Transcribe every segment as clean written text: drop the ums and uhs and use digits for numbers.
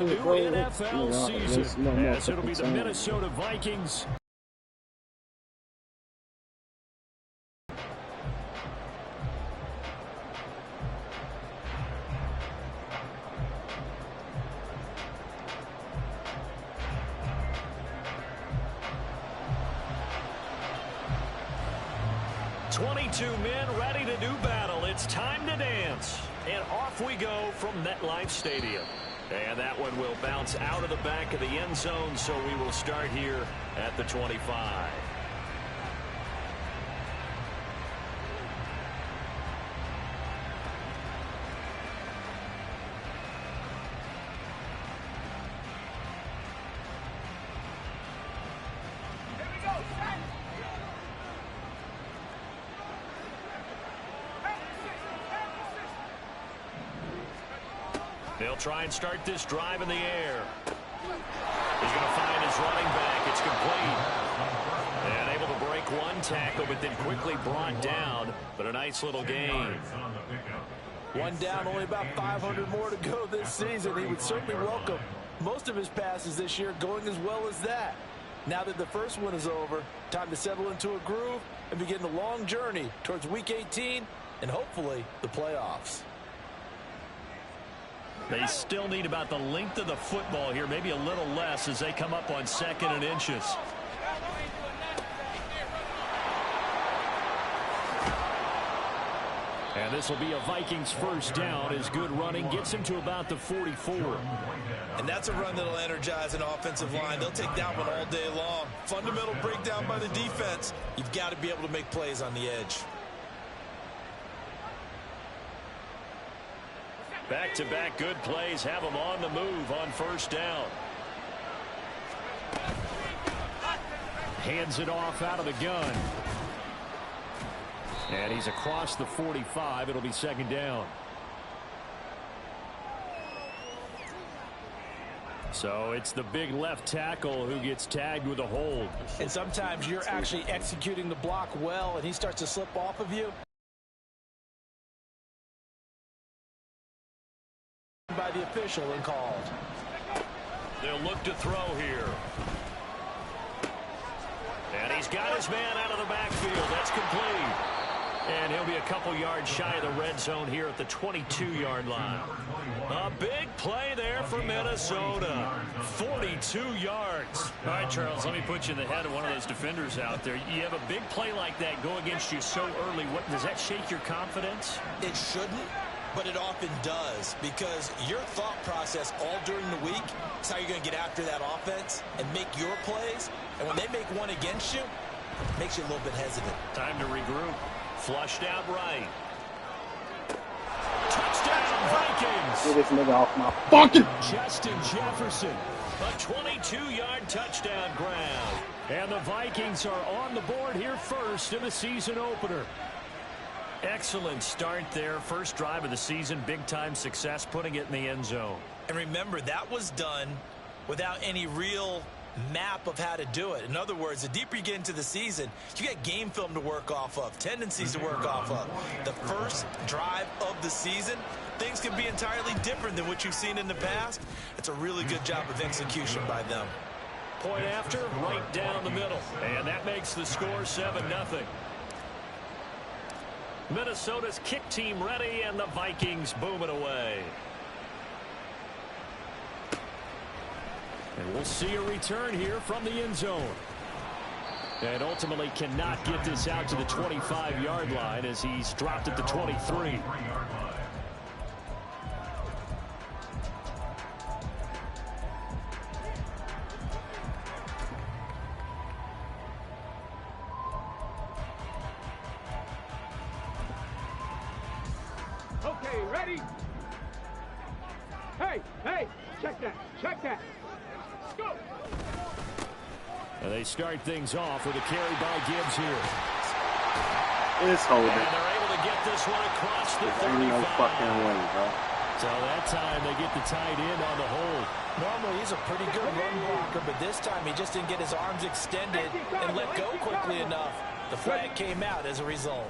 New NFL season, as it'll be the Minnesota Vikings. Men ready to do battle. It's time to dance. And off we go from MetLife Stadium. And that one will bounce out of the back of the end zone, so we will start here at the 25. They'll try and start this drive in the air. He's going to find his running back. It's complete. And able to break one tackle, but then quickly brought down. But a nice little gain. One down, only about 500 more to go this season. He would certainly welcome most of his passes this year going as well as that. Now that the first one is over, time to settle into a groove and begin the long journey towards Week 18 and hopefully the playoffs. They still need about the length of the football here, maybe a little less as they come up on 2nd and inches. And this will be a Vikings first down as good running gets him to about the 44. And that's a run that'll energize an offensive line. They'll take that one all day long. Fundamental breakdown by the defense. You've got to be able to make plays on the edge. Back-to-back good plays have him on the move on first down. Hands it off out of the gun. And he's across the 45. It'll be 2nd down. So it's the big left tackle who gets tagged with a hold. And sometimes you're actually executing the block well, and he starts to slip off of you. By the official and called. They'll look to throw here. And he's got his man out of the backfield. That's complete. And he'll be a couple yards shy of the red zone here at the 22-yard line. A big play there for Minnesota. 42 yards. All right, Charles, let me put you in the head of one of those defenders out there. You have a big play like that go against you so early. Does that shake your confidence? It shouldn't. But it often does, because your thought process all during the week is how you're going to get after that offense and make your plays. And when they make one against you, it makes you a little bit hesitant. Time to regroup. Flushed out right. Touchdown, Vikings. Get this nigga off my fucking... Justin Jefferson. A 22-yard touchdown grab. And the Vikings are on the board here first in the season opener. Excellent start there. First drive of the season. Big-time success putting it in the end zone. And remember, that was done without any real map of how to do it. In other words, the deeper you get into the season, you got game film to work off of, tendencies to work off of. The first drive of the season, things can be entirely different than what you've seen in the past. It's a really good job of execution by them. Point after, right down the middle. And that makes the score 7-0. Minnesota's kick team ready, and the Vikings boom it away. And we'll see a return here from the end zone. And ultimately cannot get this out to the 25-yard line as he's dropped at the 23. Okay, ready? Hey, check that. Let's go. And they start things off with a carry by Gibbs here. It's holding. And they're able to get this one across the 35. Ain't no fucking way, bro. So that time they get the tight end on the hold. Normally he's a pretty good run blocker, but this time he just didn't get his arms extended and let go quickly enough. The flag came out as a result.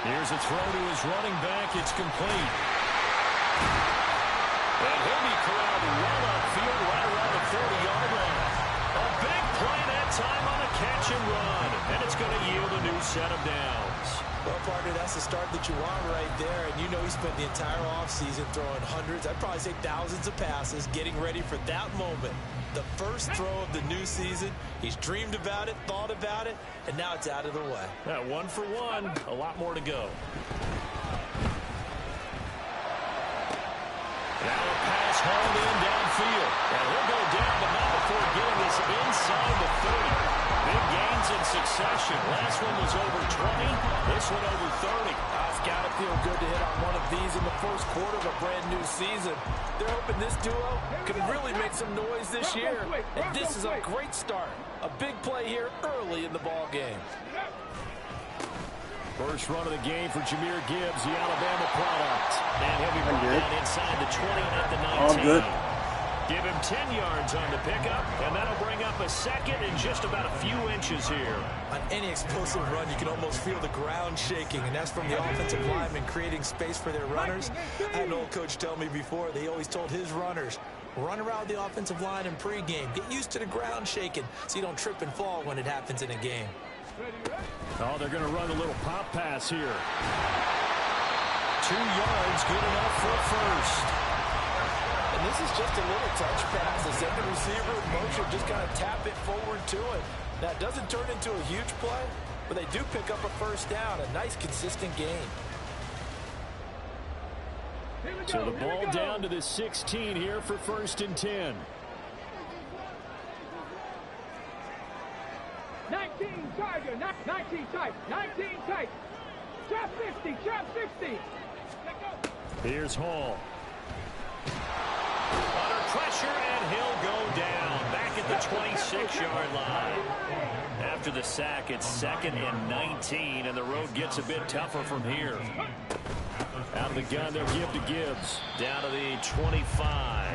Here's a throw to his running back. It's complete. what you want right there. And you know he spent the entire offseason throwing hundreds, I'd probably say thousands of passes, getting ready for that moment. The first throw of the new season. He's dreamed about it, thought about it, and now it's out of the way. Yeah, 1 for 1. A lot more to go. Now a pass hauled in downfield. And he'll go down, but not before getting this inside the 30. Big gains in succession. Last one was over 20. This one over 30. It's got to feel good to hit on one of these in the first quarter of a brand new season. They're hoping this duo can really make some noise this year. And this is a great start. A big play here early in the ball game. First run of the game for Jahmyr Gibbs, the Alabama product. And he'll be brought down inside the 20 at the 19. All good. Give him 10 yards on the pickup, and that'll bring up a second in just about a few inches here. On any explosive run, you can almost feel the ground shaking, and that's from the offensive linemen creating space for their runners. I had an old coach tell me before, they always told his runners, run around the offensive line in pregame. Get used to the ground shaking so you don't trip and fall when it happens in a game. Oh, they're going to run a little pop pass here. 2 yards, good enough for a first. And this is just a little touch pass. They set the receiver in motion, just kind of tap it forward to it. Now, it doesn't turn into a huge play, but they do pick up a first down. A nice, consistent gain. So the ball down to the 16 here for 1st and 10. 19 Tiger, 19 tight, 19 tight. Trap 50, trap 60. Here's Hall. Under pressure, and he'll go down. Back at the 26-yard line. After the sack, it's 2nd and 19, and the road gets a bit tougher from here. Out of the gun, they'll give to Gibbs. Down to the 25.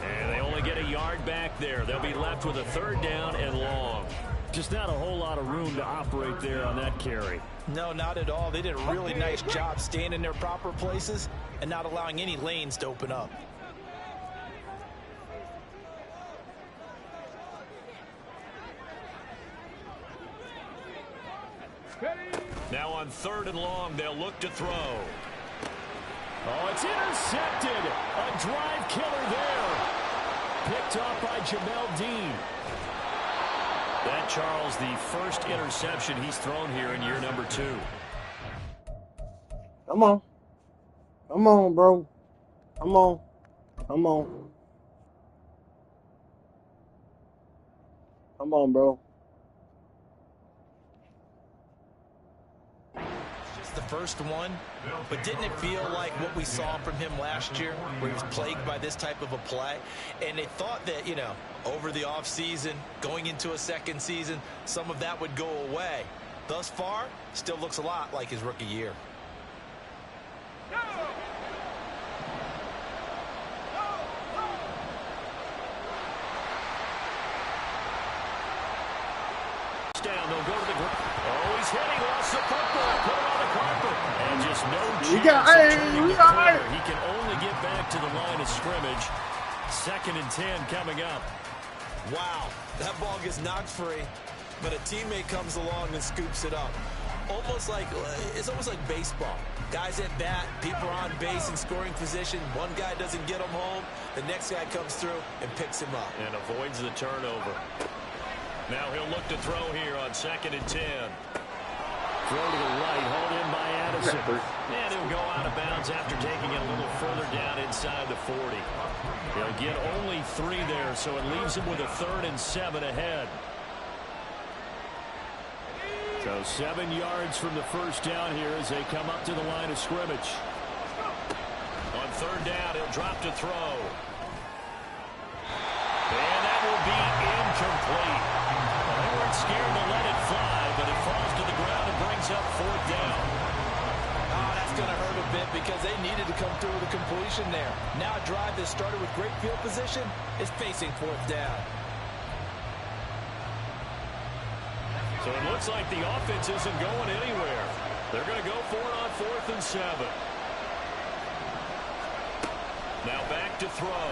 And they only get a yard back there. They'll be left with a 3rd down and long. Just not a whole lot of room to operate there on that carry. No, not at all. They did a really nice job staying in their proper places and not allowing any lanes to open up. Now on 3rd and long, they'll look to throw. Oh, it's intercepted. A drive killer there. Picked off by Jamel Dean. That, Charles, the first interception he's thrown here in year number 2. Come on. Come on, bro. Come on. Come on. Come on, bro. The first one, but didn't it feel like what we saw from him last year, where he was plagued by this type of a play? And they thought that, you know, over the offseason, going into a second season, some of that would go away. Thus far, still looks a lot like his rookie year. Down, they'll go to the ground. Oh, he's hitting, lost the football, put it on the carpet, and just no chance of turning the corner. He can only get back to the line of scrimmage. 2nd and 10 coming up. Wow, that ball gets knocked free, but a teammate comes along and scoops it up. It's almost like baseball. Guys at bat, people are on base in scoring position. One guy doesn't get him home, the next guy comes through and picks him up. And avoids the turnover. Now he'll look to throw here on 2nd and 10. Throw to the right, hauled in by Addison. And he'll go out of bounds after taking it a little further down inside the 40. He'll get only 3 there, so it leaves him with a 3rd and 7 ahead. So 7 yards from the first down here as they come up to the line of scrimmage. On 3rd down, he'll drop to throw. And that will be incomplete. They weren't scared to let it fly, but it falls to the ground and brings up 4th down. Oh, that's going to hurt a bit because they needed to come through with a completion there. Now a drive that started with great field position is facing 4th down. So it looks like the offense isn't going anywhere. They're going to go for it on 4th and 7. Now back to throw.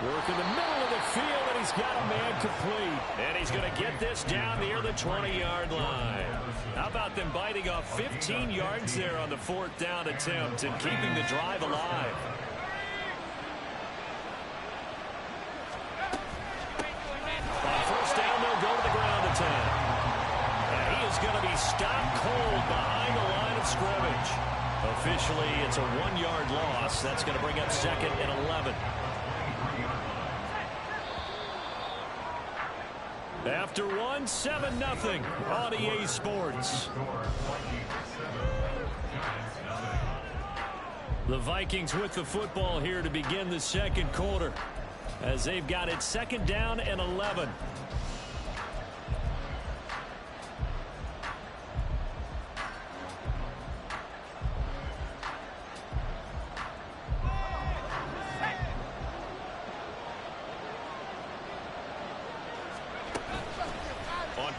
Working the middle of the field, and he's got a man complete. And he's going to get this down near the 20-yard line. How about them biting off 15 yards there on the 4th down attempt and keeping the drive alive? On 1st down, they'll go to the ground attack. And he is going to be stopped cold behind the line of scrimmage. Officially, it's a 1-yard loss. That's going to bring up 2nd and 11. After 7-0 on EA Sports. The Vikings with the football here to begin the 2nd quarter as they've got it 2nd down and 11.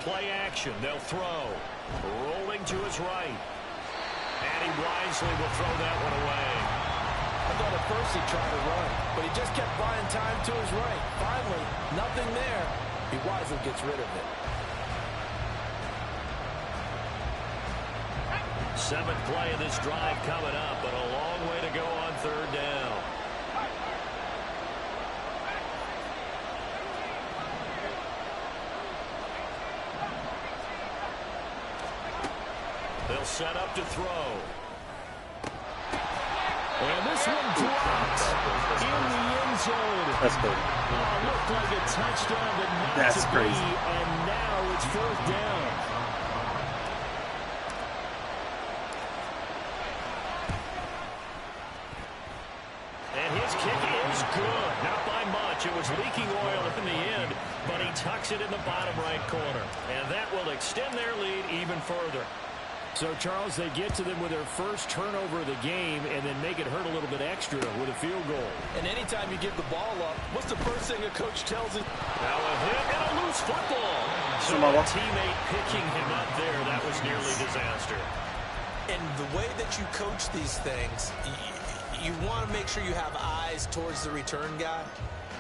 Play action. They'll throw. Rolling to his right. And he wisely will throw that one away. I thought at first he tried to run, but he just kept buying time to his right. Finally, nothing there. He wisely gets rid of it. 7th play of this drive coming up, but a long way to go on 3rd down. They'll set up to throw. And this one dropped in the end zone. That's good. Looked like a touchdown, but not That's to crazy. be. And now it's 4th down. And his kick is good. Not by much. It was leaking oil in the end, but he tucks it in the bottom right corner. And that will extend their lead even further. So, Charles, they get to them with their first turnover of the game and then make it hurt a little bit extra with a field goal. And anytime you give the ball up, what's the first thing a coach tells you? Now a hit and a loose football. So a teammate picking him up there, that was nearly disaster. And the way that you coach these things, you want to make sure you have eyes towards the return guy,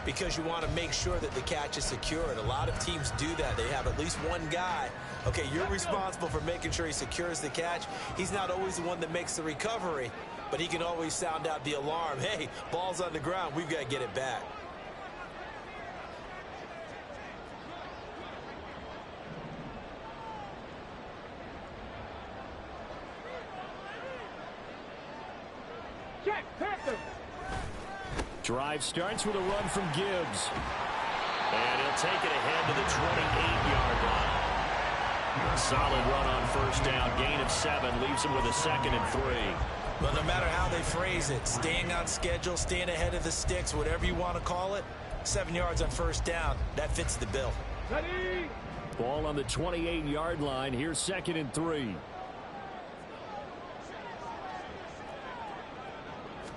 because you want to make sure that the catch is secured. A lot of teams do that. They have at least one guy. Okay, you're responsible for making sure he secures the catch. He's not always the one that makes the recovery, but he can always sound out the alarm. Hey, ball's on the ground. We've got to get it back. Check, Panther. Drive starts with a run from Gibbs. And he'll take it ahead to the 28-yard line. A solid run on 1st down. Gain of 7 leaves him with a 2nd and 3. Well, no matter how they phrase it, staying on schedule, staying ahead of the sticks, whatever you want to call it, 7 yards on 1st down, that fits the bill. Ready? Ball on the 28-yard line. Here's 2nd and 3.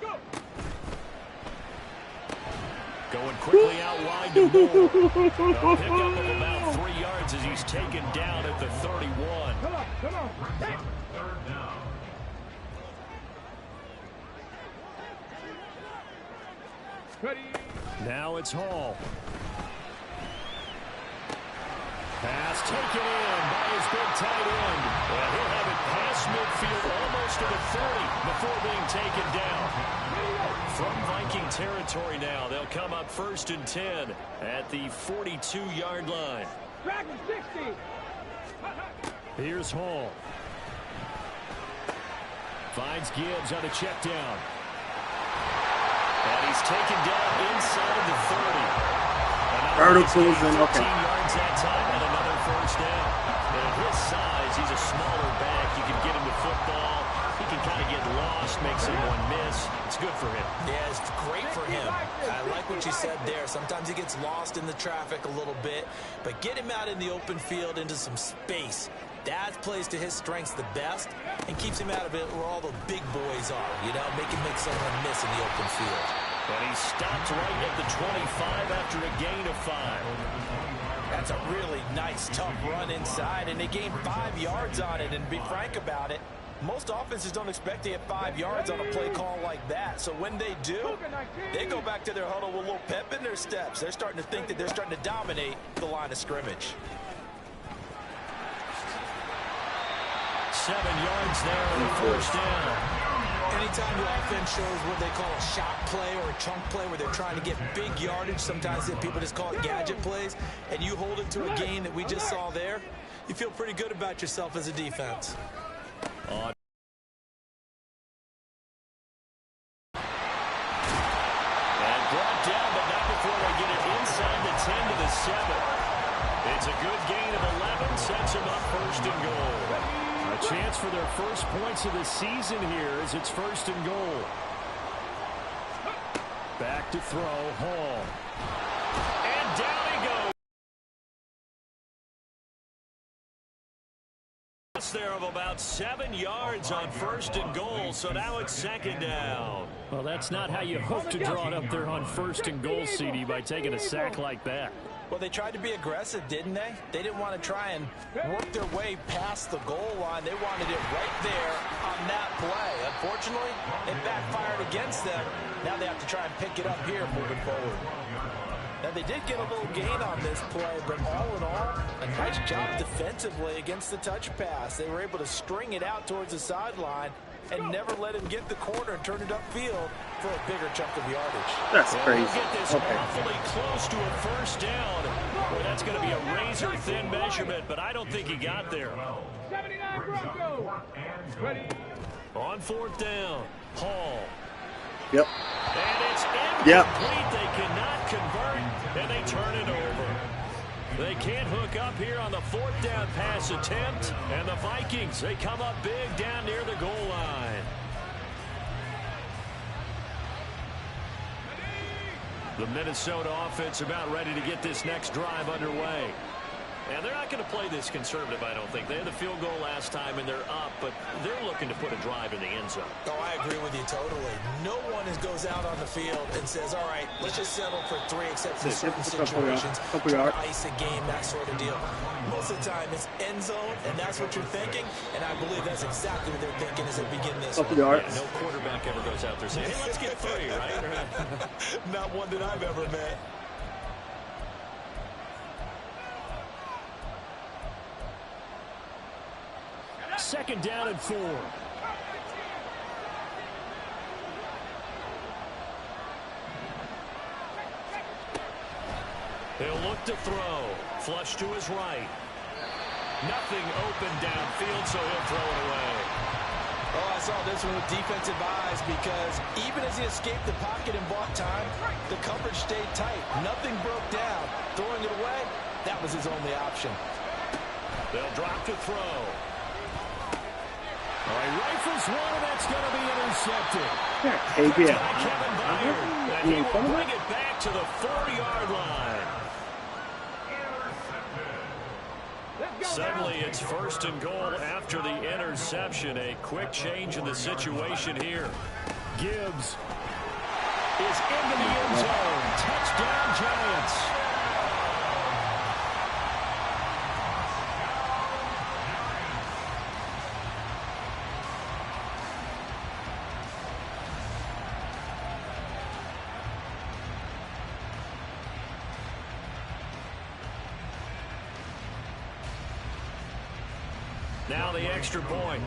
Go. Going quickly out wide to Moore. A pickup of about 3 yards as he's taken down at the 31. Come on, come on. Hey. Ready? Now it's Hall. Pass taken in by his big tight end. And he'll have it past midfield almost to the 30 before being taken down. From Viking territory now, they'll come up 1st and 10 at the 42-yard line. Dragon 60. Here's Hall. Finds Gibbs on a check down. And he's taken down inside the 30. Verticals and okay. 15 yards that time and another 1st down. And at his size, he's a smaller back. You can get him the football. He can kind of get lost, make someone miss. It's good for him. Yeah, it's great for him. I like what you said there. Sometimes he gets lost in the traffic a little bit, but get him out in the open field into some space. That plays to his strengths the best and keeps him out of it where all the big boys are, you know, make someone miss in the open field. And he stopped right at the 25 after a gain of 5. That's a really nice, tough run inside, and they gained 5 yards on it. And to be frank about it, Most offenses don't expect to get 5 yards on a play call like that. So when they do, they go back to their huddle with a little pep in their steps. They're starting to think that they're starting to dominate the line of scrimmage. 7 yards there on the first down. Anytime the offense shows what they call a shot play or a chunk play where they're trying to get big yardage, sometimes people just call it gadget plays, and you hold it to a gain that we just saw there, you feel pretty good about yourself as a defense. And brought down, but not before they get it inside the 10 to the 7. It's a good gain of 11, sets them up first and goal. A chance for their first points of the season here as it's first and goal. Back to throw, Hall. And down he goes. There of about 7 yards on first and goal, so now it's second down. Well, that's not how you hope to draw it up there on first and goal, CD, by taking a sack like that. Well, they tried to be aggressive, didn't they? They didn't want to try and work their way past the goal line. They wanted it right there on that play. Unfortunately, it backfired against them. Now they have to try and pick it up here moving forward. Now, they did get a little gain on this play, but all in all, a nice job defensively against the touch pass. They were able to string it out towards the sideline and never let him get the corner and turn it upfield for a bigger chunk of yardage. That's crazy. We'll get this awfully close to a first down. Well, that's going to be a razor-thin measurement, but I don't think he got there. 79 Broncos. Ready. On fourth down, Hall. Yep. And it's incomplete. They cannot convert, and they turn it over. They can't hook up here on the fourth down pass attempt, and the Vikings, they come up big down near the goal line. The Minnesota offense about ready to get this next drive underway. And they're not going to play this conservative, I don't think. They had the field goal last time, and they're up, but they're looking to put a drive in the end zone. Oh, I agree with you totally. No one goes out on the field and says, all right, let's just settle for 3 except for certain situations. Ice a game, that sort of deal. Most of the time, it's end zone, and that's what you're thinking, and I believe that's exactly what they're thinking as they begin this one. Yeah, no quarterback ever goes out there saying, hey, let's get 3, right? Not one that I've ever met. Second down and 4. He'll look to throw. Flush to his right. Nothing open downfield, so he'll throw it away. Oh, I saw this one with defensive eyes because even as he escaped the pocket and bought time, the coverage stayed tight. Nothing broke down. Throwing it away, that was his only option. They'll drop to throw. All right, rifles one, and that's going to be intercepted. Kevin Byard, and he will bring it back to the 40-yard line. Suddenly, it's first and goal after the interception. A quick change in the situation here. Gibbs is into the end zone. Touchdown, Giants. Now the extra point.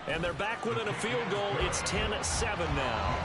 And they're back within a field goal. It's 10-7 now.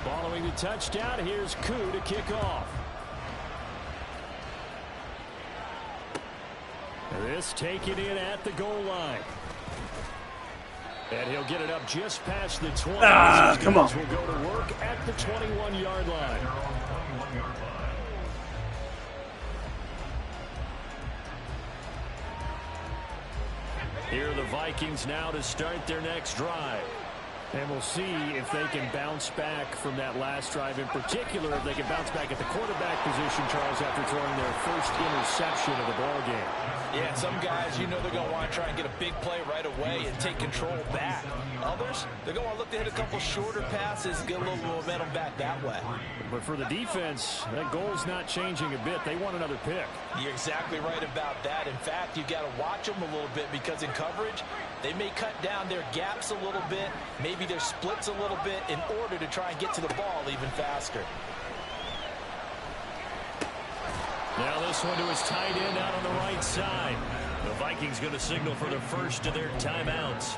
Following the touchdown, here's Koo to kick off. This taken in at the goal line. And he'll get it up just past the 20. Come on. Will go to work at the 21-yard line. Here are the Vikings now to start their next drive. And we'll see if they can bounce back from that last drive, in particular, if they can bounce back at the quarterback position, Charles, after throwing their first interception of the ballgame. Yeah, some guys, you know they're going to want to try and get a big play right away and take control back. Others, they're going to look to hit a couple shorter passes and get a little momentum back that way. But for the defense, that goal's not changing a bit. They want another pick. You're exactly right about that. In fact, you've got to watch them a little bit because in coverage, they may cut down their gaps a little bit, maybe their splits a little bit in order to try and get to the ball even faster. Now this one to his tight end out on the right side. The Vikings going to signal for the first of their timeouts,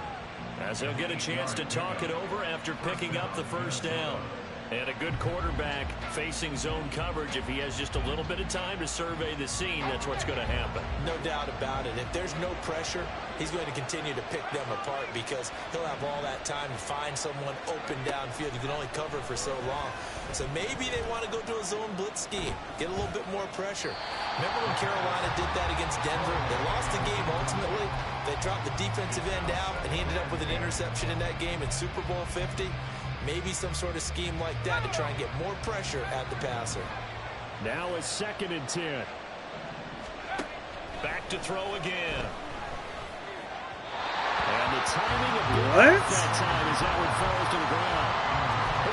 as they'll get a chance to talk it over after picking up the first down. And a good quarterback facing zone coverage, if he has just a little bit of time to survey the scene, that's what's going to happen. No doubt about it. If there's no pressure, he's going to continue to pick them apart because he'll have all that time to find someone open downfield. You can only cover for so long. So maybe they want to go to a zone blitz scheme, get a little bit more pressure. Remember when Carolina did that against Denver? They lost the game ultimately. They dropped the defensive end out, and he ended up with an interception in that game in Super Bowl 50. Maybe some sort of scheme like that to try and get more pressure at the passer. Now it's 2nd and 10. Back to throw again. And the timing of that time as that one falls to the ground.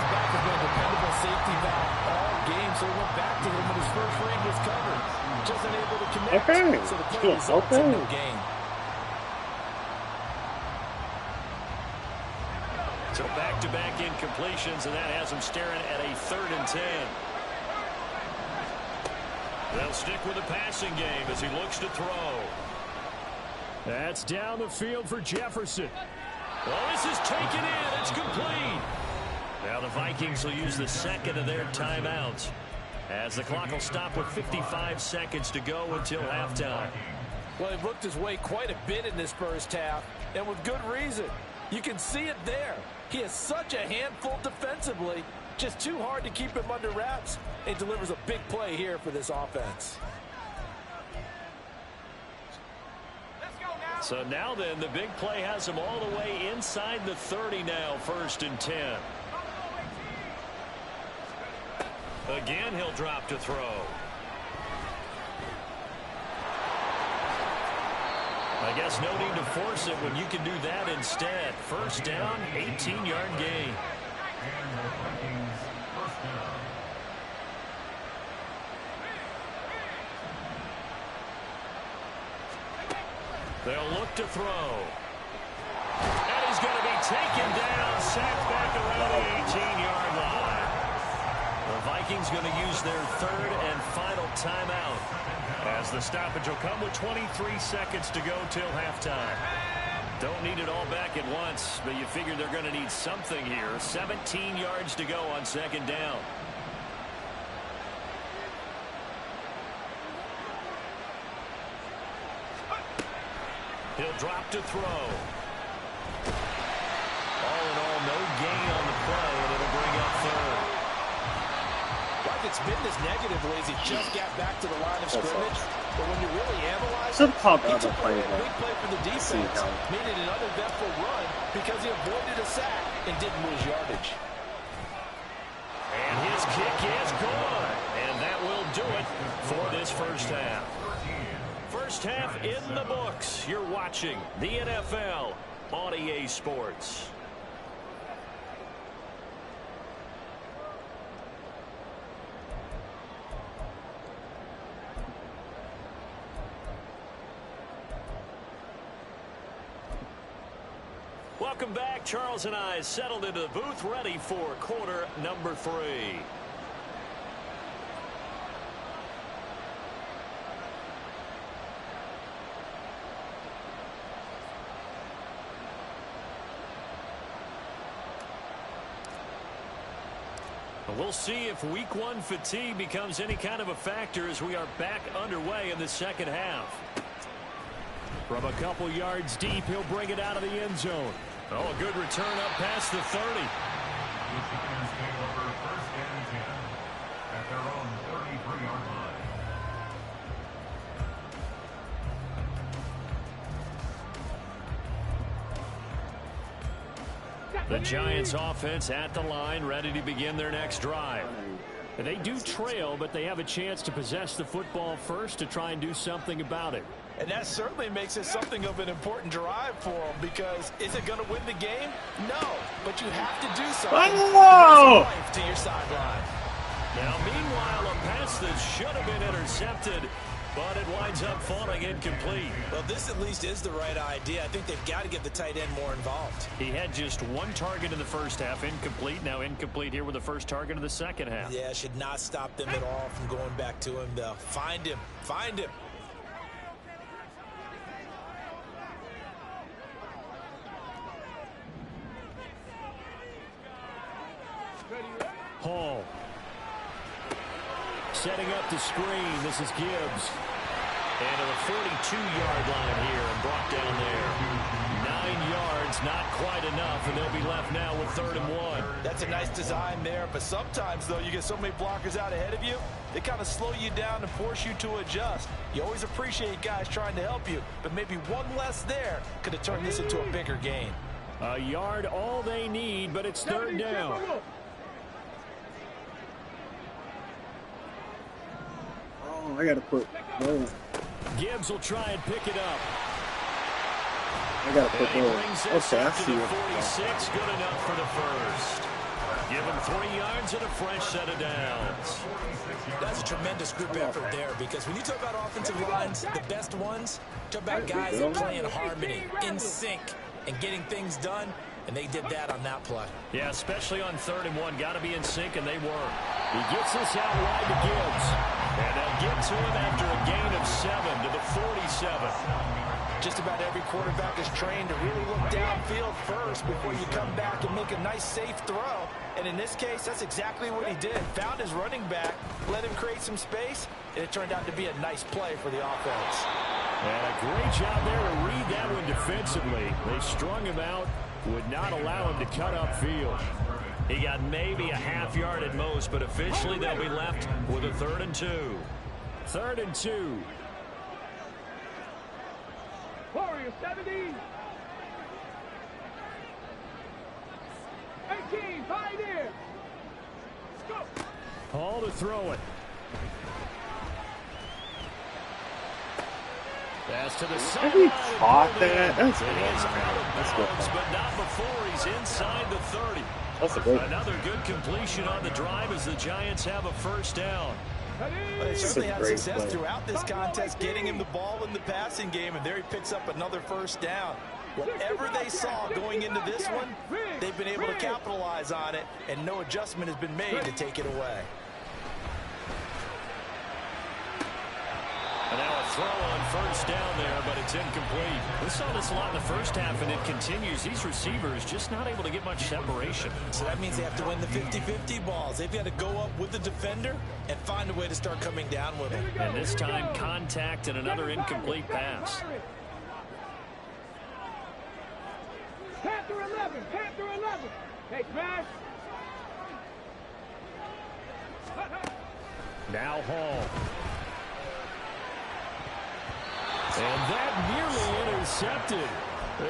His back has been a dependable safety valve all game, so he went back to him when his first read was covered. Just unable to connect. Okay. So the play results in no gain. So back-to-back incompletions, and that has him staring at a 3rd and 10. They'll stick with the passing game as he looks to throw. That's down the field for Jefferson. Well, this is taken in. It's complete. Now the Vikings will use the second of their timeouts, as the clock will stop with 55 seconds to go until halftime. Well, he worked his way quite a bit in this first half, and with good reason. You can see it there. He is such a handful defensively. Just too hard to keep him under wraps. He delivers a big play here for this offense. So now then, the big play has him all the way inside the 30 now, 1st and 10. Again, he'll drop to throw. I guess no need to force it when you can do that instead. First down, 18-yard gain. They'll look to throw. And he's going to be taken down, sacked back around the 18-yard line. The Vikings going to use their 3rd and final timeout, as the stoppage will come with 23 seconds to go till halftime. Don't need it all back at once, but you figure they're going to need something here. 17 yards to go on 2nd down. He'll drop to throw. All in all, no gain on the play, and it'll bring up 3rd. Like it's been this negatively as he just got back to the line of scrimmage. But when you really analyze Some it, pop he out took the away play, a big play for the defense, made it an uneventful run because he avoided a sack and didn't lose yardage. And his kick is good. And that will do it for this first half. First half in the books. You're watching the NFL on EA Sports. Welcome back. Charles and I settled into the booth, ready for quarter number 3. We'll see if week 1 fatigue becomes any kind of a factor as we are back underway in the second half. From a couple yards deep, he'll bring it out of the end zone. Oh, a good return up past the 30. At their own 33-yard line. The Giants offense at the line, ready to begin their next drive. They do trail, but they have a chance to possess the football first to try and do something about it. And that certainly makes it something of an important drive for them, because is it going to win the game? No, but you have to do something to your sideline. Now, meanwhile, a pass that should have been intercepted, but it winds up falling incomplete. Well, this at least is the right idea. I think they've got to get the tight end more involved. He had just one target in the first half, incomplete. Now incomplete here with the first target of the second half. Yeah, should not stop them at all from going back to him, though. Find him. Find him. Hall. Setting up the screen. This is Gibbs. And to the 42-yard line here and brought down there. 9 yards, not quite enough, and they'll be left now with 3rd and 1. That's a nice design there, but sometimes, though, you get so many blockers out ahead of you, they kind of slow you down and force you to adjust. You always appreciate guys trying to help you, but maybe one less there could have turned this into a bigger gain. A yard all they need, but it's 3rd down. Oh, I got to put... Whoa. Gibbs will try and pick it up. I got to put those. Okay, I see what. what 46, good enough for the first. Give him 3 yards and a fresh set of downs. That's a tremendous group effort there, because when you talk about offensive lines, the best ones, talk about guys that play in harmony, in sync, and getting things done, and they did that on that play. Yeah, especially on 3rd and 1. Got to be in sync, and they were. He gets this out wide to Gibbs. And they'll get to him after a gain of 7 to the 47. Just about every quarterback is trained to really look downfield first before you come back and make a nice, safe throw. And in this case, that's exactly what he did. Found his running back, let him create some space, and it turned out to be a nice play for the offense. And a great job there to read that one defensively. They strung him out, would not allow him to cut upfield. He got maybe a half yard at most, but officially they'll be left with a 3rd and 2. 3rd and 2. Warriors 70. 18, Pioneer. Go. Hall to throw it. Pass to the side. Have he caught that? That's good. That's good. But not before he's inside the 30. That's a great. Another good completion on the drive as the Giants have a first down. They certainly had success throughout this contest, getting him the ball in the passing game, and there he picks up another first down. Whatever they saw going into this one, they've been able to capitalize on it, and no adjustment has been made to take it away. And now a throw on first down there, but it's incomplete. We saw this a lot in the first half, and it continues. These receivers just not able to get much separation. So that means they have to win the 50-50 balls. They've got to go up with the defender and find a way to start coming down with him. And this time, contact and another incomplete pass. Panther 11, Panther 11. Hey, smash. Now Hall. And that nearly intercepted.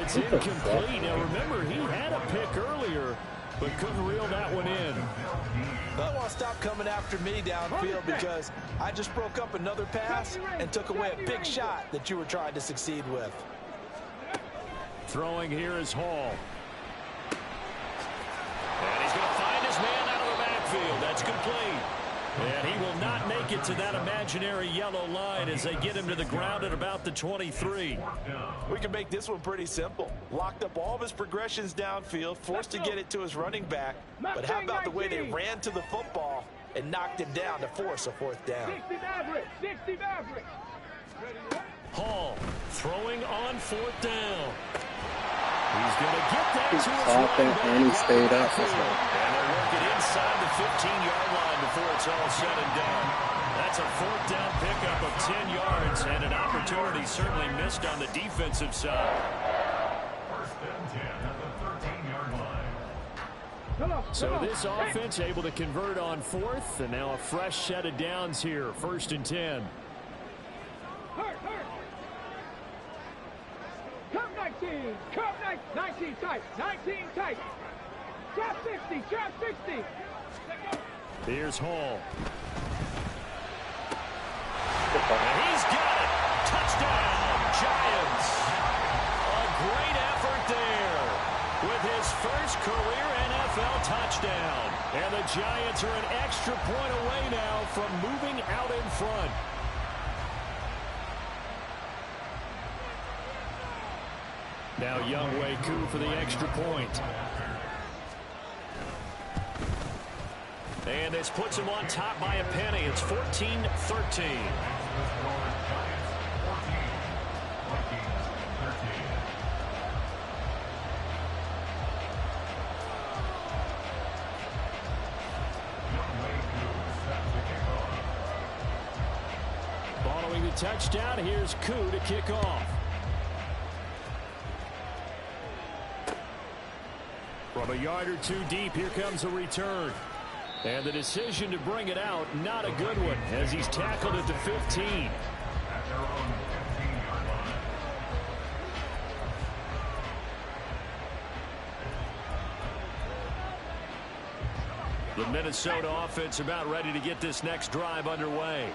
It's incomplete. Now remember, he had a pick earlier, but couldn't reel that one in. I want to stop coming after me downfield, because I just broke up another pass and took away a big shot that you were trying to succeed with. Throwing here is Hall. And he's going to find his man out of the backfield. That's complete. And he will not make it to that imaginary yellow line as they get him to the ground at about the 23. We can make this one pretty simple. Locked up all of his progressions downfield, forced to get it to his running back. But how about the way they ran to the football and knocked him down to force a 4th down? 60 Maverick, 60 Maverick. Hall throwing on 4th down. He's going to get that to his caught that and he stayed up. And they'll work it inside the 15-yard line before it's all said and done. That's a 4th down pickup of 10 yards and an opportunity certainly missed on the defensive side. First and 10 at the 13-yard line. So this offense able to convert on 4th, and now a fresh set of downs here. 1st and 10. Hurt. Come 19. Come 19 tight. 19 tight. Trap 60, trap 60. Here's Hall. And he's got it. Touchdown, Giants. A great effort there with his first career NFL touchdown. And the Giants are an extra point away now from moving out in front. Now Younghoe Koo for the extra point. And this puts him on top by a penny. It's 14-13. Following the touchdown, here's Koo to kick off. From a yard or two deep, here comes a return. And the decision to bring it out, not a good one, as he's tackled at the 15. The Minnesota offense about ready to get this next drive underway.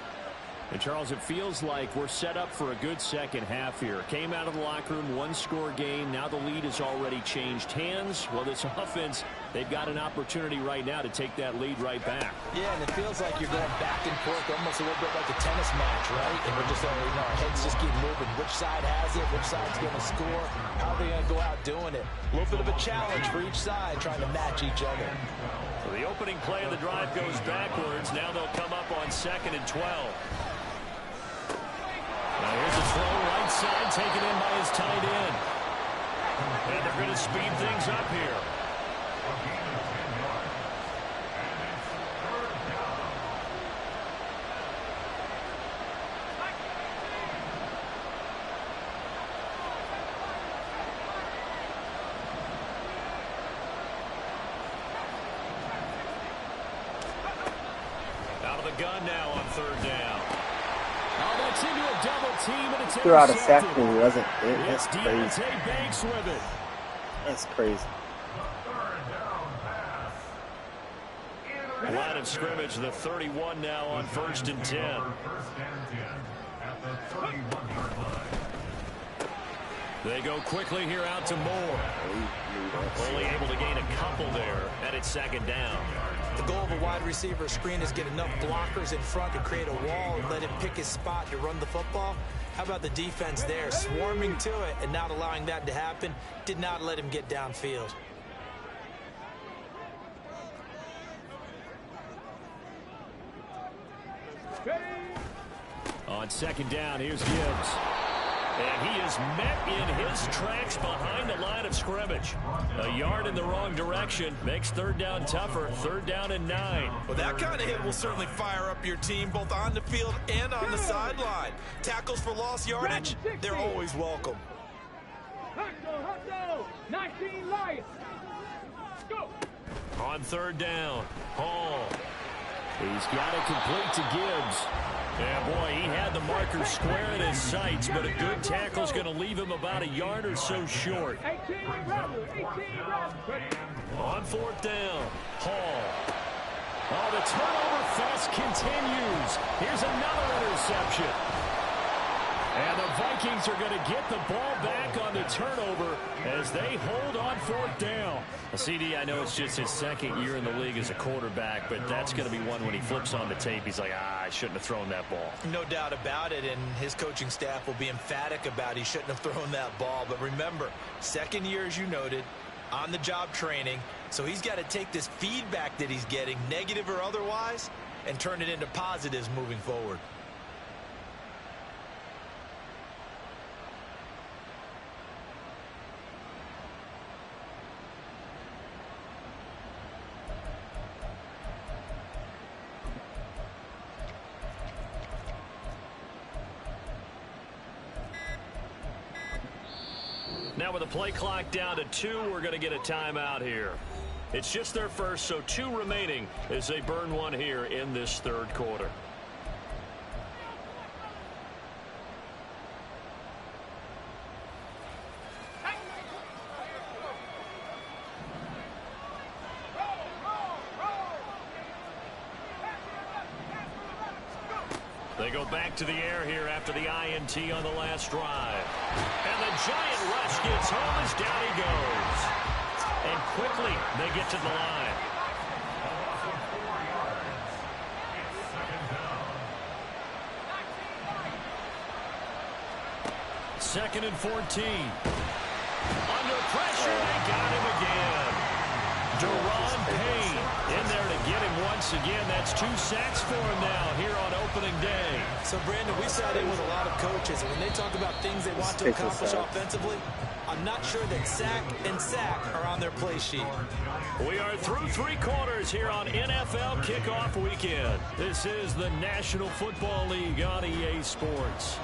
And, Charles, it feels like we're set up for a good second half here. Came out of the locker room, one-score game. Now the lead has already changed hands. Well, this offense, they've got an opportunity right now to take that lead right back. Yeah, and it feels like you're going back and forth, almost a little bit like a tennis match, right? And we're just, our heads just keep moving. Which side has it? Which side's going to score? How are they going to go out doing it? A little bit of a challenge for each side, trying to match each other. So the opening play of the drive goes backwards. Now they'll come up on 2nd and 12. Now here's a throw right side taken in by his tight end. And they're going to speed things up here. Out of the gun now on 3rd down. That's into a double team, and it's threw out a sack when he wasn't it. That's crazy. Banks with it. That's crazy. Line of scrimmage, the 31 now on 1st and 10. They go quickly here out to Moore. Only able to gain a couple there, and it's 2nd down. The goal of a wide receiver screen is get enough blockers in front to create a wall and let him pick his spot to run the football. How about the defense there, swarming to it and not allowing that to happen? Did not let him get downfield. On 2nd down, here's Gibbs. And he is met in his tracks behind the line of scrimmage. A yard in the wrong direction makes 3rd down tougher. 3rd down and 9. Well, that kind of hit will certainly fire up your team both on the field and on the sideline. Tackles for lost yardage, they're always welcome. Hustle, 19 Lions. Go. On 3rd down, Hall. He's got it complete to Gibbs. Yeah, boy, he had the marker square in his sights, but a good tackle's going to leave him about a yard or so short. 18 rounds. On 4th down, Hall. Oh, the turnover fest continues. Here's another interception. And the Vikings are going to get the ball back on the turnover as they hold on 4th down. CD, I know it's just his 2nd year in the league as a quarterback, but that's going to be one when he flips on the tape. He's like, I shouldn't have thrown that ball. No doubt about it, and his coaching staff will be emphatic about he shouldn't have thrown that ball. But remember, 2nd year, as you noted, on-the-job training, so he's got to take this feedback that he's getting, negative or otherwise, and turn it into positives moving forward. Now with the play clock down to 2, we're going to get a timeout here. It's just their first, so 2 remaining as they burn one here in this 3rd quarter. go back to the air here after the INT on the last drive. And the giant rush gets home as down he goes. And quickly they get to the line. Second and 14. Under pressure, they got him again. Deron Payne in there to get him once again. That's 2 sacks for him now here on opening day. So, Brandon, we sat in with a lot of coaches, and when they talk about things they want to accomplish offensively, I'm not sure that sack and sack are on their play sheet. We are through 3 quarters here on NFL Kickoff Weekend. This is the National Football League on EA Sports.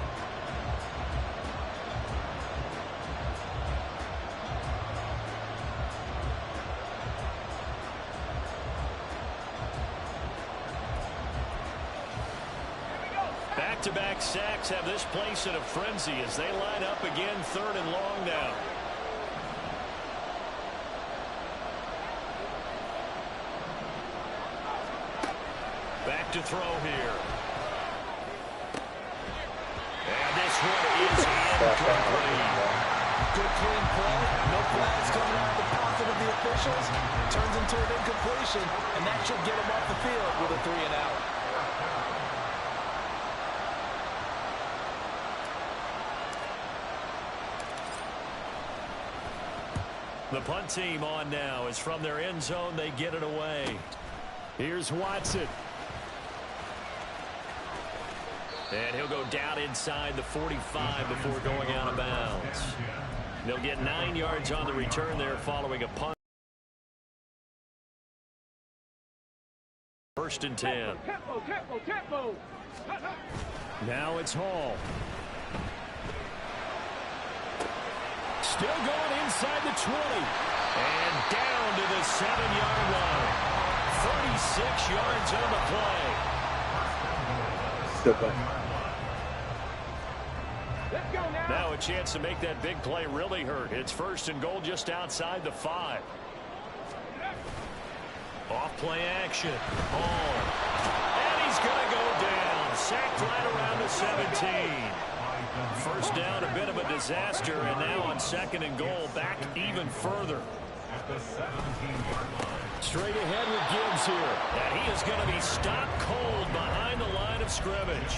Back-to-back sacks have this place in a frenzy as they line up again, 3rd and long now. Back to throw here. And this one is incomplete. Good clean play. No flags coming out of the pocket of the officials. Turns into an incompletion, and that should get him off the field with a 3 and out. The punt team on now is from their end zone. They get it away. Here's Watson. And he'll go down inside the 45 before going out of bounds. They'll get 9 yards on the return there following a punt. 1st and 10. Tempo. Now it's Hall. Still going inside the 20. And down to the 7-yard line. 36 yards on the play. Good play. Let's go now. Now a chance to make that big play really hurt. It's 1st and goal just outside the 5. Off play action. Hall. And he's going to go down. Sacked right around the 17. 1st down, a bit of a disaster, and now on 2nd and goal, back even further. Straight ahead with Gibbs here. And he is going to be stopped cold behind the line of scrimmage.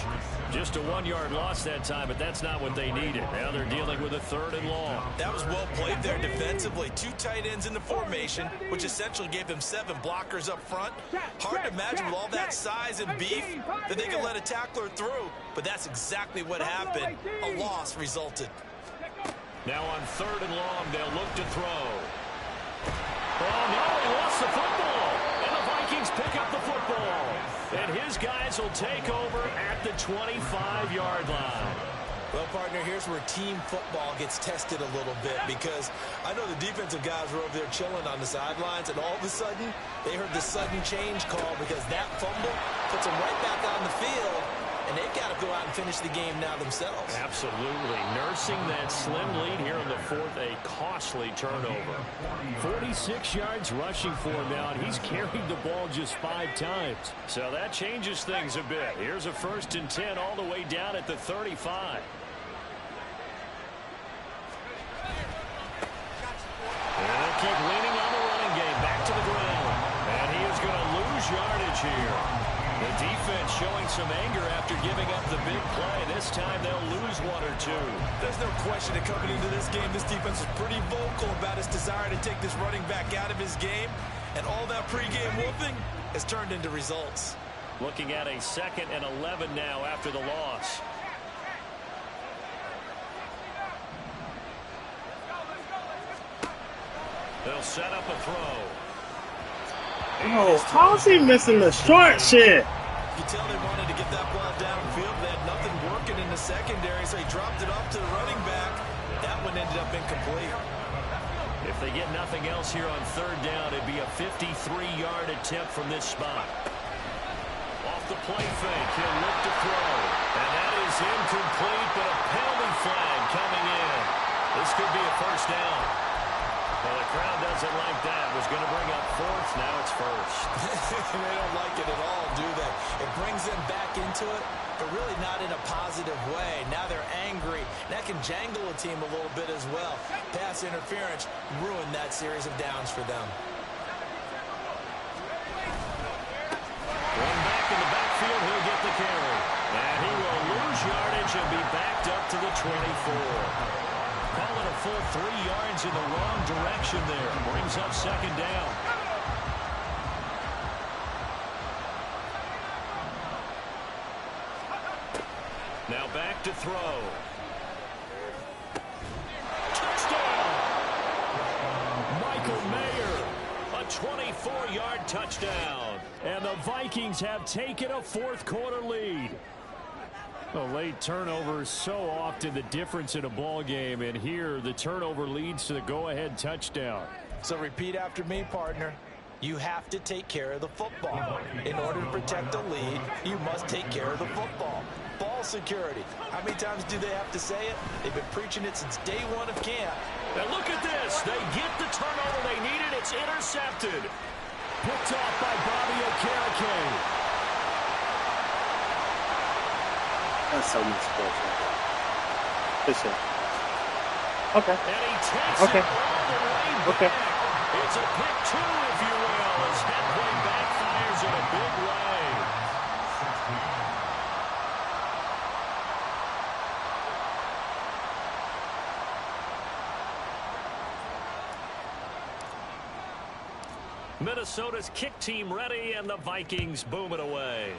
Just a 1-yard loss that time, but that's not what they needed. Now they're dealing with a 3rd and long. That was well played there defensively. 2 tight ends in the formation, which essentially gave them 7 blockers up front. Hard to imagine with all that size and beef that they could let a tackler through, but that's exactly what happened. A loss resulted. Now on 3rd and long, they'll look to throw. Oh, no, he lost the football. And the Vikings pick up the football. And his guys will take over at the 25-yard line. Well, partner, here's where team football gets tested a little bit, because I know the defensive guys were over there chilling on the sidelines, and all of a sudden, they heard the sudden change call because that fumble puts them right back on the field, and they've got to go out and finish the game now themselves. Absolutely. Nursing that slim lead here in the 4th, a costly turnover. 46 yards rushing for him now, and he's carried the ball just 5 times. So that changes things a bit. Here's a 1st and 10 all the way down at the 35. And they'll keep leaning on the running game. Back to the ground. And he is going to lose yardage here. The defense showing some anger after giving up the big play. This time they'll lose 1 or 2. There's no question that coming into this game, this defense is pretty vocal about its desire to take this running back out of his game. And all that pregame whooping has turned into results. Looking at a 2nd and 11 now after the loss. They'll set up a throw. Oh, how's he missing the short shit? You can tell they wanted to get that ball downfield. They had nothing working in the secondary, so he dropped it off to the running back. That one ended up incomplete. If they get nothing else here on 3rd down, it'd be a 53-yard attempt from this spot. Off the play fake, he'll look to throw. And that is incomplete, but a penalty flag coming in. This could be a 1st down. Well, the crowd doesn't like that. Was going to bring up fourth. Now it's first. They don't like it at all, do they? It brings them back into it, but really not in a positive way. Now they're angry. That can jangle a team a little bit as well. Pass interference ruined that series of downs for them. One back in the backfield, he'll get the carry. And he will lose yardage and be backed up to the 24. Call it a full 3 yards in the wrong direction there. Brings up second down. Now back to throw. Touchdown! Michael Mayer. A 24-yard touchdown. And the Vikings have taken a fourth-quarter lead. A late turnover is so often the difference in a ball game, and here the turnover leads to the go-ahead touchdown. So repeat after me, partner. You have to take care of the football. In order to protect the lead, you must take care of the football. Ball security. How many times do they have to say it? They've been preaching it since day one of camp. And look at this. They get the turnover they needed. It's intercepted. Picked off by Bobby Okereke. That's so much bullshit. Listen. Okay. And he takes Okay. it all the way back. Okay. It's a pick two, if you will, as that play backfires in a big way. Minnesota's kick team ready, and the Vikings boom it away.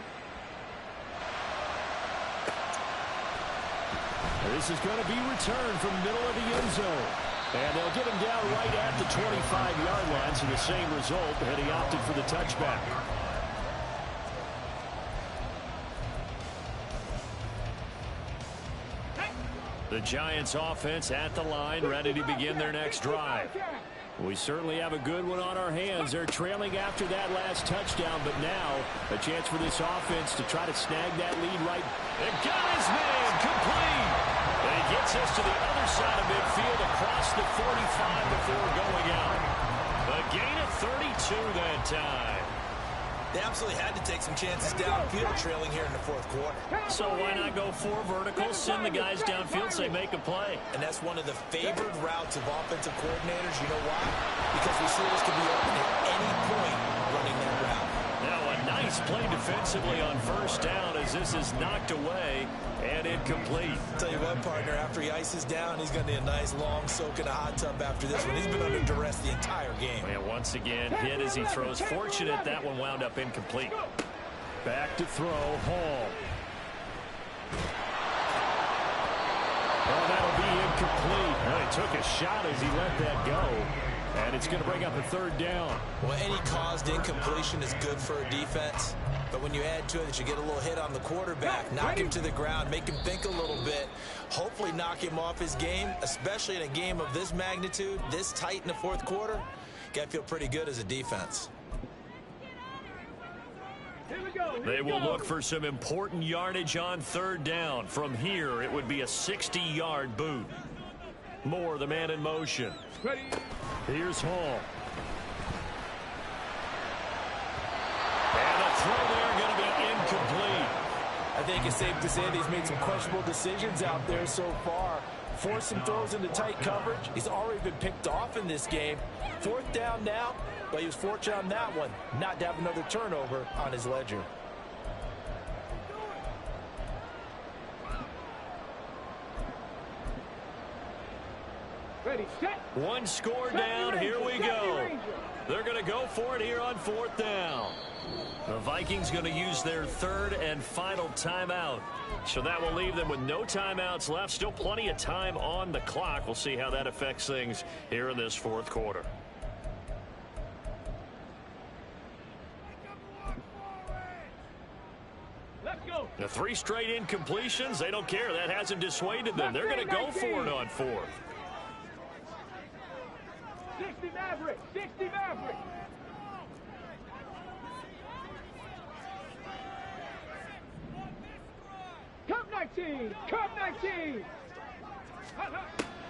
This is going to be returned from middle of the end zone. And they'll get him down right at the 25-yard line, so the same result, and he opted for the touchback. The Giants offense at the line, ready to begin their next drive. We certainly have a good one on our hands. They're trailing after that last touchdown, but now a chance for this offense to try to snag that lead right. And got his man complete. And he gets us to the other side of midfield across the 45 before going out. A gain of 32 that time. They absolutely had to take some chances downfield trailing here in the fourth quarter. So why not go 4 verticals, send the guys downfield, say make a play. And that's one of the favored routes of offensive coordinators. You know why? Because receivers can be open at any point running that route. Now a nice play defensively on first down as this is knocked away and incomplete. Tell you what, partner, after he ices down, he's going to need a nice long soak in a hot tub after this one. He's been under duress the entire game. And once again, hit as he throws. Fortunate that one wound up incomplete. Back to throw, Hall. Oh, that'll be incomplete. Well, he took a shot as he let that go. And it's going to bring up a third down. Well, any caused incompletion is good for a defense. But when you add to it that you get a little hit on the quarterback, knock him to the ground, make him think a little bit, hopefully knock him off his game, especially in a game of this magnitude, this tight in the fourth quarter, got to feel pretty good as a defense. They will look for some important yardage on third down. From here, it would be a 60-yard boot. Moore, the man in motion. Here's Hall. And a throw there going to be incomplete. I think it's safe to say that he's made some questionable decisions out there so far. Forced some throws into tight coverage. He's already been picked off in this game. Fourth down now, but he was fortunate on that one not to have another turnover on his ledger. Ready, set. One score down. Here we go. They're going to go for it here on fourth down. The Vikings going to use their third and final timeout. So that will leave them with no timeouts left. Still plenty of time on the clock. We'll see how that affects things here in this fourth quarter. Let's go. The 3 straight incompletions, they don't care. That hasn't dissuaded them. They're going to go for it on fourth. 60 Maverick. 60 Maverick. Cup 19. Cup 19.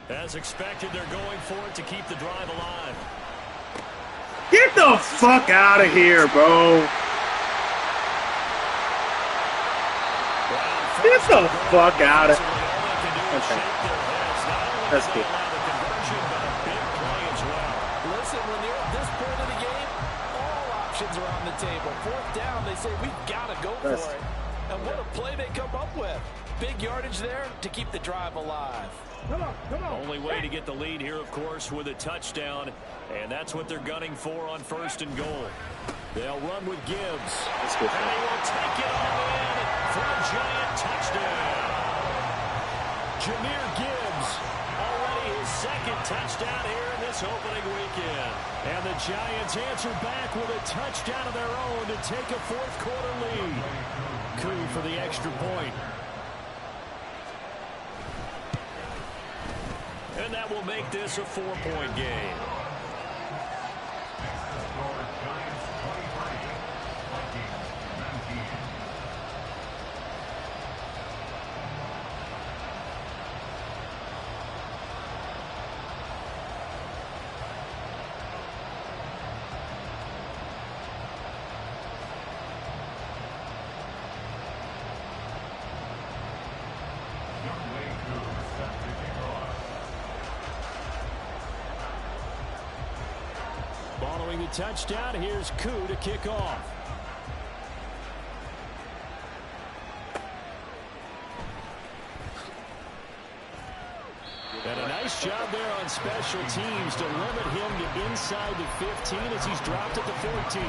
As expected, they're going for it to keep the drive alive. Get the fuck out of here, bro. Get the fuck out of here. Okay. That's good. Listen, when you're at this point of the game, all options are on the table. Fourth down, they say, we've got to go for it. And what a play they come up with. Big yardage there to keep the drive alive. Come on, come on. Only way to get the lead here, of course, with a touchdown. And that's what they're gunning for on 1st and goal. They'll run with Gibbs. That's good. And he will take it all in for a giant touchdown. Jahmyr Gibbs, already his 2nd touchdown here in this opening weekend. And the Giants answer back with a touchdown of their own to take a 4th quarter lead. Coup for the extra point. And that will make this a 4-point game. Following the touchdown, here's Coup to kick off. And a nice job there on special teams to limit him to inside the 15 as he's dropped at the 14.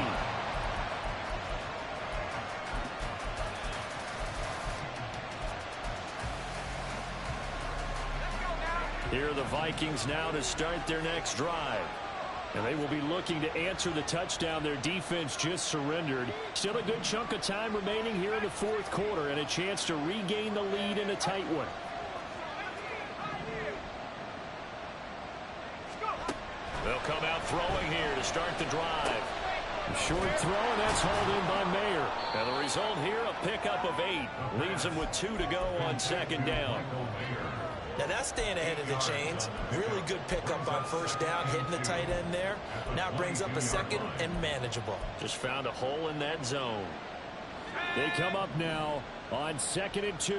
Here are the Vikings now to start their next drive. And they will be looking to answer the touchdown their defense just surrendered. Still a good chunk of time remaining here in the 4th quarter and a chance to regain the lead in a tight one. They'll come out throwing here to start the drive. A short throw, and that's hauled in by Mayer. And the result here, a pickup of 8. Leaves them with 2 to go on 2nd down. Now that's staying ahead of the chains. Really good pickup on 1st down, hitting the tight end there. Now brings up a 2nd and manageable. Just found a hole in that zone. They come up now on 2nd and 2.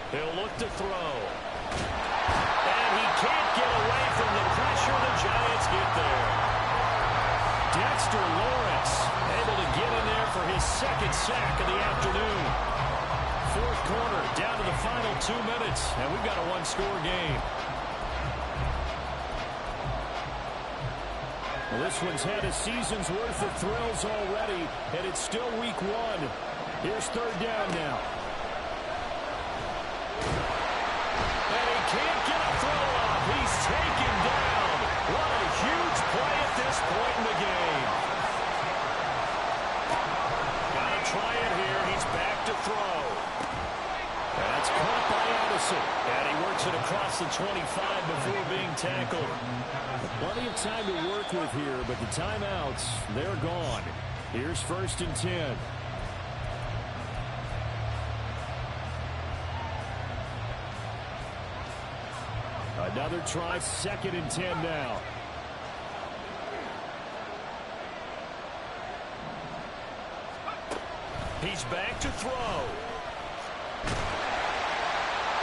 He'll look to throw. And he can't get away from the pressure. The Giants get there. Dexter Lawrence able to get in there for his 2nd sack of the afternoon. 4th quarter, down to the final 2 minutes, and we've got a 1-score game. Well, this one's had a season's worth of thrills already, and it's still week 1. Here's 3rd down now. And he can't get a throw off. He's taken down. What a huge play at this point in the game. Gotta try it here. He's back to throw. That's caught by Addison. And he works it across the 25 before being tackled. Plenty of time to work with here, but the timeouts, they're gone. Here's 1st and 10. Another try, 2nd and 10 now. He's back to throw.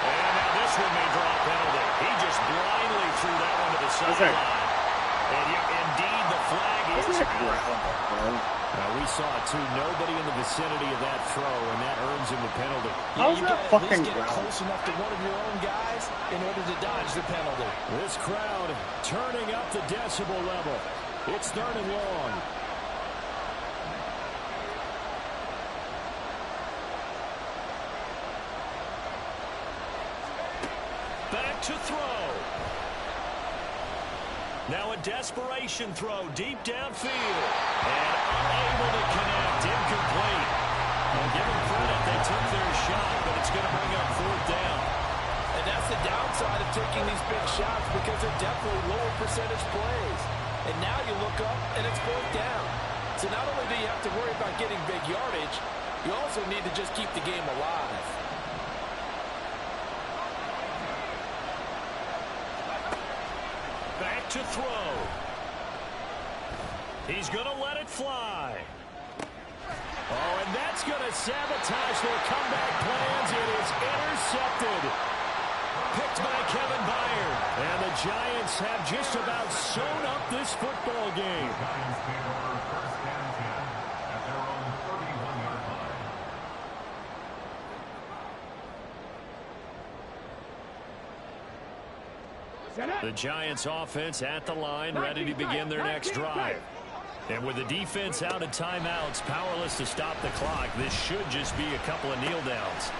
And now this one may draw a penalty. He just blindly threw that one to the sideline. And indeed, the flag is out. We saw it too. Nobody in the vicinity of that throw, and that earns him the penalty. How's You that gotta at fucking least get ground? close enough to one of your own guys in order to dodge the penalty. This crowd turning up the decibel level. It's 3rd and long. Back to throw. Now a desperation throw deep downfield. And unable to connect. Incomplete. Well, give them credit. They took their shot, but it's going to bring up 4th down. And that's the downside of taking these big shots because they're definitely lower percentage plays. And now you look up and it's 4th down. So not only do you have to worry about getting big yardage, you also need to just keep the game alive. Back to throw. He's going to let it fly. Oh, and that's going to sabotage their comeback plans. It is intercepted. Picked by Kevin Byard. And the Giants have just about sewn up this football game. Giants take over first and 10 at their own 31-yard line. The Giants offense at the line, ready to begin their next drive. And with the defense out of timeouts, powerless to stop the clock, this should just be a couple of kneel downs.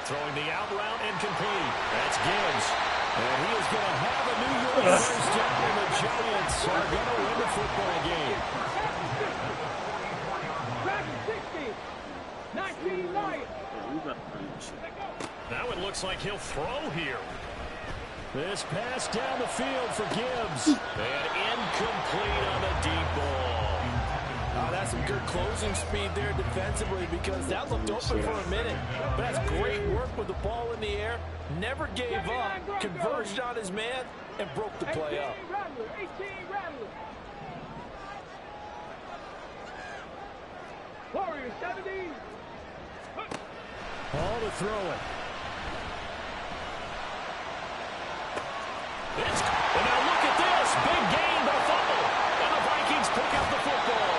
Throwing the out route incomplete. That's Gibbs. And he is going to have a New York first down, and the Giants are going to win the football game. 19 Lions. Now it looks like he'll throw here. This pass down the field for Gibbs. And incomplete on the deep ball. That's some good closing speed there defensively because that looked open for a minute. But that's great work with the ball in the air. Never gave up, converged on his man, and broke the play up. 18 Rattler. Warriors 70. Ball to throw it. And now look at this. Big gain, but a fumble. And the Vikings pick up the football.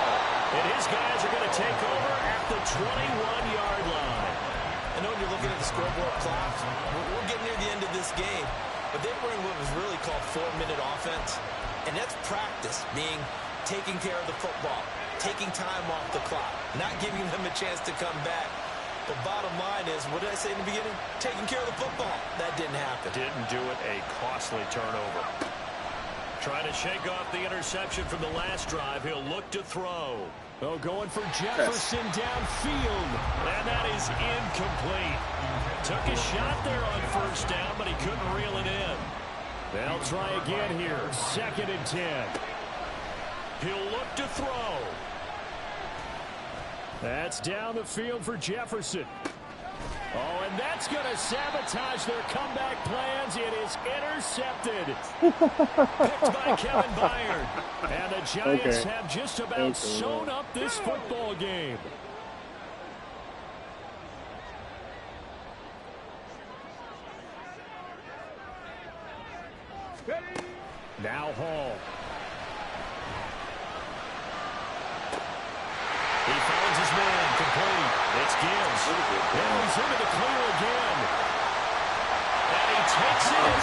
And his guys are going to take over at the 21-yard line. I know when you're looking at the scoreboard clock, we're getting near the end of this game. But they were in what was really called 4-minute offense. And that's practice, being taking care of the football, taking time off the clock, not giving them a chance to come back. But bottom line is, what did I say in the beginning? Taking care of the football. That didn't happen. Didn't do it. A costly turnover. Trying to shake off the interception from the last drive. He'll look to throw. Oh, going for Jefferson downfield. And that is incomplete. Took a shot there on first down, but he couldn't reel it in. They'll try again here. 2nd and 10. He'll look to throw. That's down the field for Jefferson. Oh, and that's going to sabotage their comeback plans. It is intercepted. Picked by Kevin Byard. And the Giants have just about sewn up this football game. Now Hall. He finds his man, complete. It's Gibbs. Now he's into the clear again. And he takes it in